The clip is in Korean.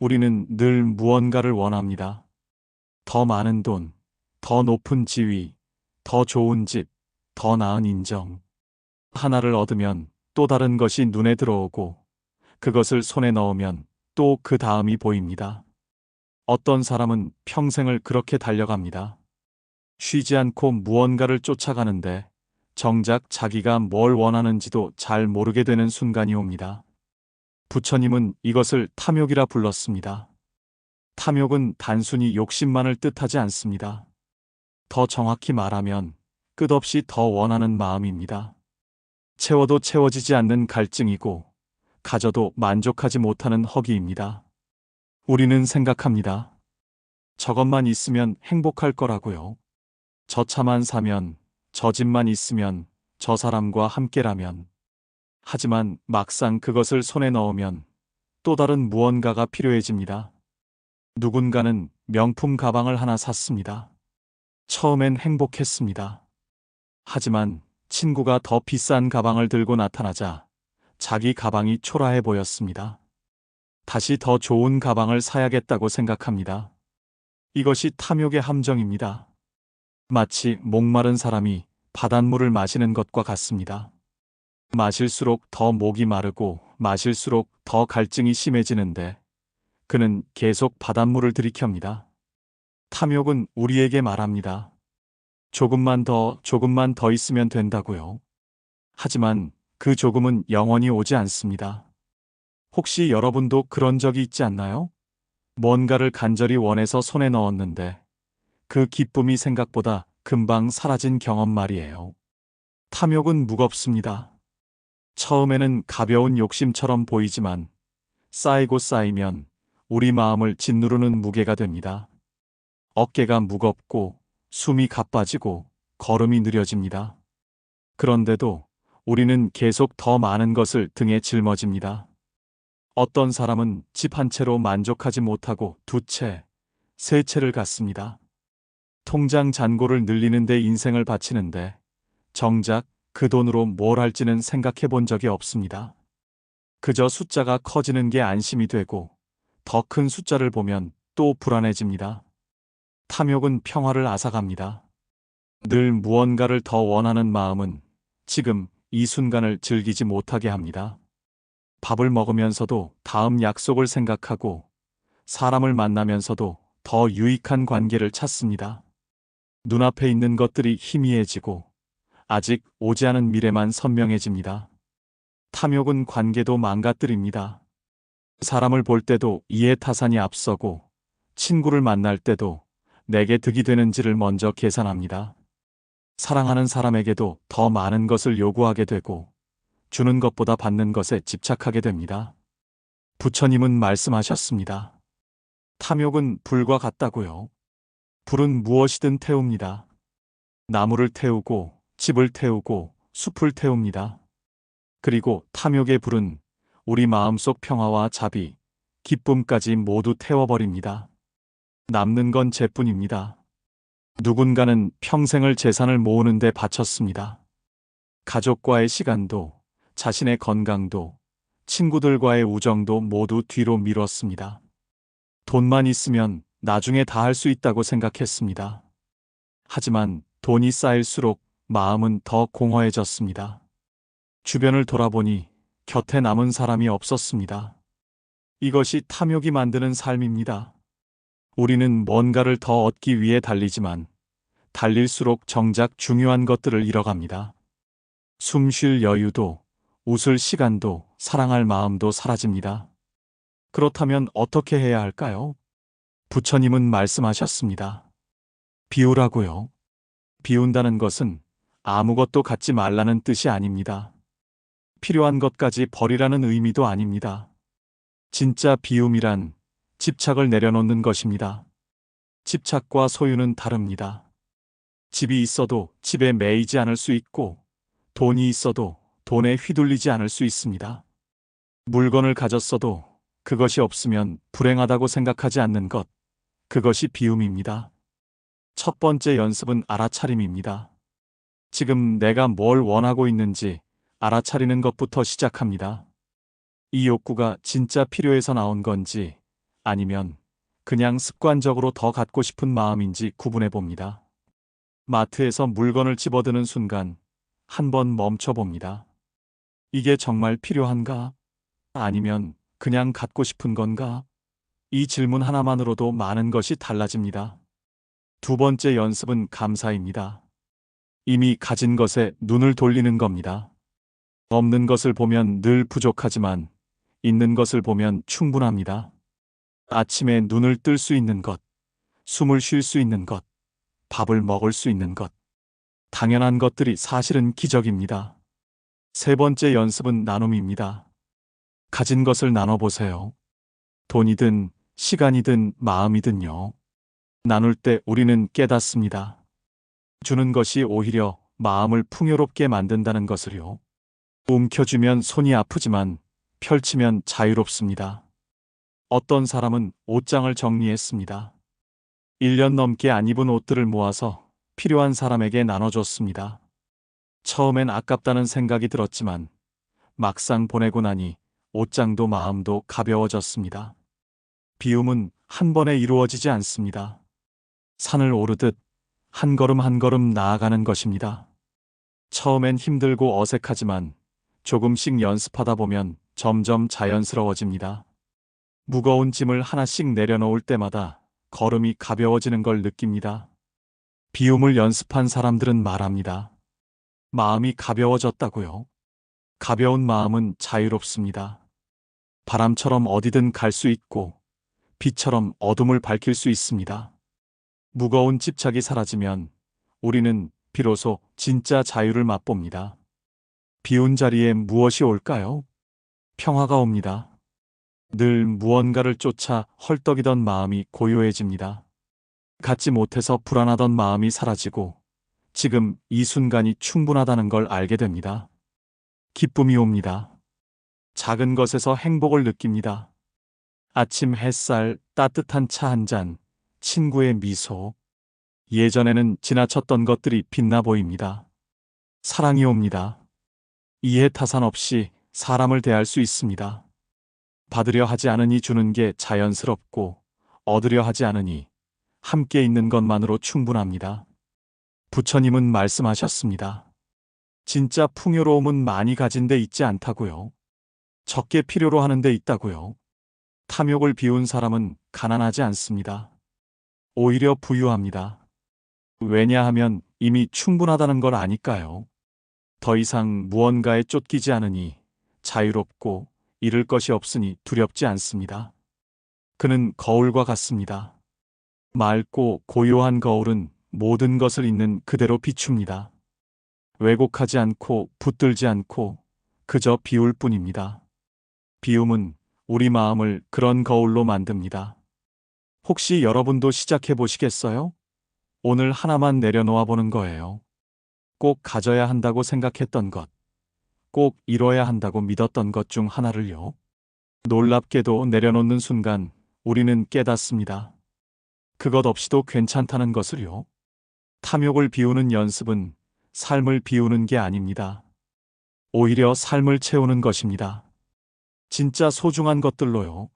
우리는 늘 무언가를 원합니다. 더 많은 돈, 더 높은 지위, 더 좋은 집, 더 나은 인정. 하나를 얻으면 또 다른 것이 눈에 들어오고 그것을 손에 넣으면 또 그 다음이 보입니다. 어떤 사람은 평생을 그렇게 달려갑니다. 쉬지 않고 무언가를 쫓아가는데 정작 자기가 뭘 원하는지도 잘 모르게 되는 순간이 옵니다. 부처님은 이것을 탐욕이라 불렀습니다. 탐욕은 단순히 욕심만을 뜻하지 않습니다. 더 정확히 말하면 끝없이 더 원하는 마음입니다. 채워도 채워지지 않는 갈증이고 가져도 만족하지 못하는 허기입니다. 우리는 생각합니다. 저것만 있으면 행복할 거라고요. 저 차만 사면, 저 집만 있으면, 저 사람과 함께라면. 하지만 막상 그것을 손에 넣으면 또 다른 무언가가 필요해집니다. 누군가는 명품 가방을 하나 샀습니다. 처음엔 행복했습니다. 하지만 친구가 더 비싼 가방을 들고 나타나자 자기 가방이 초라해 보였습니다. 다시 더 좋은 가방을 사야겠다고 생각합니다. 이것이 탐욕의 함정입니다. 마치 목마른 사람이 바닷물을 마시는 것과 같습니다. 마실수록 더 목이 마르고 마실수록 더 갈증이 심해지는데 그는 계속 바닷물을 들이켭니다. 탐욕은 우리에게 말합니다. 조금만 더 있으면 된다고요. 하지만 그 조금은 영원히 오지 않습니다. 혹시 여러분도 그런 적이 있지 않나요? 뭔가를 간절히 원해서 손에 넣었는데 그 기쁨이 생각보다 금방 사라진 경험 말이에요. 탐욕은 무겁습니다. 처음에는 가벼운 욕심처럼 보이지만 쌓이고 쌓이면 우리 마음을 짓누르는 무게가 됩니다. 어깨가 무겁고 숨이 가빠지고 걸음이 느려집니다. 그런데도 우리는 계속 더 많은 것을 등에 짊어집니다. 어떤 사람은 집 한 채로 만족하지 못하고 두 채, 세 채를 갖습니다. 통장 잔고를 늘리는 데 인생을 바치는데 정작 그 돈으로 뭘 할지는 생각해 본 적이 없습니다. 그저 숫자가 커지는 게 안심이 되고 더 큰 숫자를 보면 또 불안해집니다. 탐욕은 평화를 앗아갑니다. 늘 무언가를 더 원하는 마음은 지금 이 순간을 즐기지 못하게 합니다. 밥을 먹으면서도 다음 약속을 생각하고 사람을 만나면서도 더 유익한 관계를 찾습니다. 눈앞에 있는 것들이 희미해지고 아직 오지 않은 미래만 선명해집니다. 탐욕은 관계도 망가뜨립니다. 사람을 볼 때도 이해타산이 앞서고 친구를 만날 때도 내게 득이 되는지를 먼저 계산합니다. 사랑하는 사람에게도 더 많은 것을 요구하게 되고 주는 것보다 받는 것에 집착하게 됩니다. 부처님은 말씀하셨습니다. 탐욕은 불과 같다고요. 불은 무엇이든 태웁니다. 나무를 태우고 집을 태우고 숲을 태웁니다. 그리고 탐욕의 불은 우리 마음속 평화와 자비, 기쁨까지 모두 태워버립니다. 남는 건 재뿐입니다. 누군가는 평생을 재산을 모으는 데 바쳤습니다. 가족과의 시간도, 자신의 건강도, 친구들과의 우정도 모두 뒤로 미뤘습니다. 돈만 있으면 나중에 다 할 수 있다고 생각했습니다. 하지만 돈이 쌓일수록 마음은 더 공허해졌습니다. 주변을 돌아보니 곁에 남은 사람이 없었습니다. 이것이 탐욕이 만드는 삶입니다. 우리는 뭔가를 더 얻기 위해 달리지만 달릴수록 정작 중요한 것들을 잃어갑니다. 숨 쉴 여유도, 웃을 시간도, 사랑할 마음도 사라집니다. 그렇다면 어떻게 해야 할까요? 부처님은 말씀하셨습니다. 비우라고요. 비운다는 것은 아무것도 갖지 말라는 뜻이 아닙니다. 필요한 것까지 버리라는 의미도 아닙니다. 진짜 비움이란 집착을 내려놓는 것입니다. 집착과 소유는 다릅니다. 집이 있어도 집에 매이지 않을 수 있고 돈이 있어도 돈에 휘둘리지 않을 수 있습니다. 물건을 가졌어도 그것이 없으면 불행하다고 생각하지 않는 것, 그것이 비움입니다. 첫 번째 연습은 알아차림입니다. 지금 내가 뭘 원하고 있는지 알아차리는 것부터 시작합니다. 이 욕구가 진짜 필요해서 나온 건지 아니면 그냥 습관적으로 더 갖고 싶은 마음인지 구분해 봅니다. 마트에서 물건을 집어드는 순간 한번 멈춰 봅니다. 이게 정말 필요한가? 아니면 그냥 갖고 싶은 건가? 이 질문 하나만으로도 많은 것이 달라집니다. 두 번째 연습은 감사입니다. 이미 가진 것에 눈을 돌리는 겁니다. 없는 것을 보면 늘 부족하지만 있는 것을 보면 충분합니다. 아침에 눈을 뜰 수 있는 것, 숨을 쉴 수 있는 것, 밥을 먹을 수 있는 것. 당연한 것들이 사실은 기적입니다. 세 번째 연습은 나눔입니다. 가진 것을 나눠보세요. 돈이든 시간이든 마음이든요. 나눌 때 우리는 깨닫습니다. 주는 것이 오히려 마음을 풍요롭게 만든다는 것을요. 움켜쥐면 손이 아프지만 펼치면 자유롭습니다. 어떤 사람은 옷장을 정리했습니다. 1년 넘게 안 입은 옷들을 모아서 필요한 사람에게 나눠줬습니다. 처음엔 아깝다는 생각이 들었지만 막상 보내고 나니 옷장도 마음도 가벼워졌습니다. 비움은 한 번에 이루어지지 않습니다. 산을 오르듯 한 걸음 한 걸음 나아가는 것입니다. 처음엔 힘들고 어색하지만 조금씩 연습하다 보면 점점 자연스러워집니다. 무거운 짐을 하나씩 내려놓을 때마다 걸음이 가벼워지는 걸 느낍니다. 비움을 연습한 사람들은 말합니다. 마음이 가벼워졌다고요. 가벼운 마음은 자유롭습니다. 바람처럼 어디든 갈 수 있고 빛처럼 어둠을 밝힐 수 있습니다. 무거운 집착이 사라지면 우리는 비로소 진짜 자유를 맛봅니다. 비운 자리에 무엇이 올까요? 평화가 옵니다. 늘 무언가를 쫓아 헐떡이던 마음이 고요해집니다. 갖지 못해서 불안하던 마음이 사라지고 지금 이 순간이 충분하다는 걸 알게 됩니다. 기쁨이 옵니다. 작은 것에서 행복을 느낍니다. 아침 햇살, 따뜻한 차 한 잔, 친구의 미소. 예전에는 지나쳤던 것들이 빛나 보입니다. 사랑이 옵니다. 이해 타산 없이 사람을 대할 수 있습니다. 받으려 하지 않으니 주는 게 자연스럽고 얻으려 하지 않으니 함께 있는 것만으로 충분합니다. 부처님은 말씀하셨습니다. 진짜 풍요로움은 많이 가진 데 있지 않다고요. 적게 필요로 하는 데 있다고요. 탐욕을 비운 사람은 가난하지 않습니다. 오히려 부유합니다. 왜냐하면 이미 충분하다는 걸 아니까요. 더 이상 무언가에 쫓기지 않으니 자유롭고 잃을 것이 없으니 두렵지 않습니다. 그는 거울과 같습니다. 맑고 고요한 거울은 모든 것을 있는 그대로 비춥니다. 왜곡하지 않고 붙들지 않고 그저 비울 뿐입니다. 비움은 우리 마음을 그런 거울로 만듭니다. 혹시 여러분도 시작해 보시겠어요? 오늘 하나만 내려놓아 보는 거예요. 꼭 가져야 한다고 생각했던 것, 꼭 이뤄야 한다고 믿었던 것 중 하나를요. 놀랍게도 내려놓는 순간 우리는 깨닫습니다. 그것 없이도 괜찮다는 것을요. 탐욕을 비우는 연습은 삶을 비우는 게 아닙니다. 오히려 삶을 채우는 것입니다. 진짜 소중한 것들로요.